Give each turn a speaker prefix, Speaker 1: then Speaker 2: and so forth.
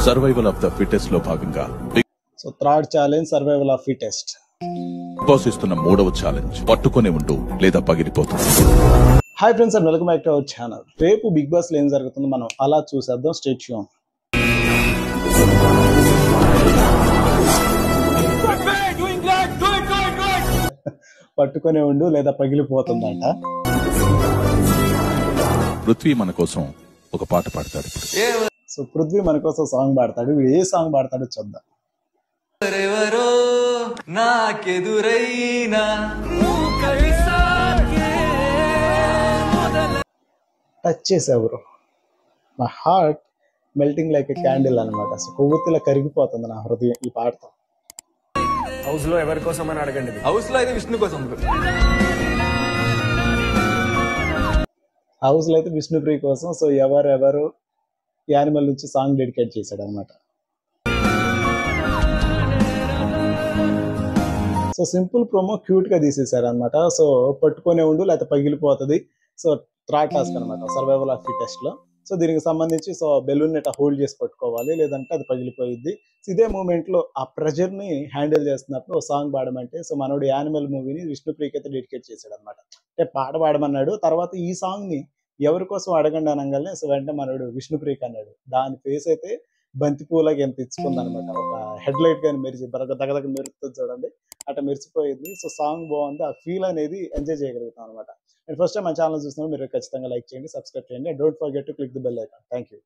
Speaker 1: Survival of the fittest లో భాగంగా
Speaker 2: so third challenge survival of fittest.
Speaker 1: Bigg Boss ఇస్తున్న 3వ ఛాలెంజ్ పట్టుకొని ఉండు లేదా పగిలిపోతుంది.
Speaker 2: Hi friends and welcome back to our channel. రేపు బిగ్ బాస్ లో ఏం జరుగుతుందో మనం అలా చూసేద్దాం. Stay tune. పట్టుకొని ఉండు లేదా పగిలిపోతుందంట.
Speaker 1: పృథ్వీ మన కోసం ఒక పాట పాడతాడు.
Speaker 2: సో పృథ్వీ మన కోసం సాంగ్ పాడతాడు. వీడు ఏ సాంగ్ పాడతాడో చూద్దాం. టచ్ చేసేవారు నా heart melting like a candle అనమాట. సో కొవ్వొత్తిలా కరిగిపోతుంది నా హృదయం ఈ పాటతో.
Speaker 3: హౌస్ లో ఎవరి కోసం అని అడగండి. హౌస్ లో అయితే విష్ణు కోసం,
Speaker 2: హౌస్ లో అయితే విష్ణుప్రియ కోసం. సో ఎవరెవరు యానిమల్ నుంచి సాంగ్ డెడికేట్ చేశాడు అనమాట. సో సింపుల్ ప్రోమో క్యూట్ గా తీసేశారు అనమాట. సో పట్టుకొనే ఉండు లేకపోతే పగిలిపోతుంది. సో థర్డ్ టాస్క్ అనమాట సర్వైవల్ ఆఫ్ ఫిటెస్ట్ లో. సో దీనికి సంబంధించి సో బెలూన్ ఇట్లా హోల్డ్ చేసి పట్టుకోవాలి, లేదంటే అది పగిలిపోయిద్ది. ఇదే మూమెంట్ లో ఆ ప్రెషర్ ని హ్యాండిల్ చేస్తున్నప్పుడు ఒక సాంగ్ పాడమంటే సో మనోడు యానిమల్ మూవీని విష్ణుప్రియకి అయితే డెడికేట్ చేశాడు అనమాట. అంటే పాట పాడమన్నాడు. తర్వాత ఈ సాంగ్ ని ఎవరి కోసం అడగండి అనగానే సో వెంటనే మనోడు విష్ణుప్రియకి అన్నాడు. దాని ఫేస్ అయితే బంతి పూలకి ఎంత ఇచ్చుకుంది అనమాట. ఒక హెడ్ లైట్ గాని మెరిచి దగ్గర మెరుస్తుంది చూడండి, అట్లా మెరిచిపోయింది. సో సాంగ్ బాగుంది. ఆ ఫీల్ అనేది ఎంజాయ్ చేయగలుగుతాం అనమాట. అండ్ ఫస్ట్ టైం మన ఛానల్ చూస్తున్నాం మీరు ఖచ్చితంగా లైక్ చేయండి, సబ్స్క్రైబ్ చేయండి. Don't forget to click the bell icon. Thank you.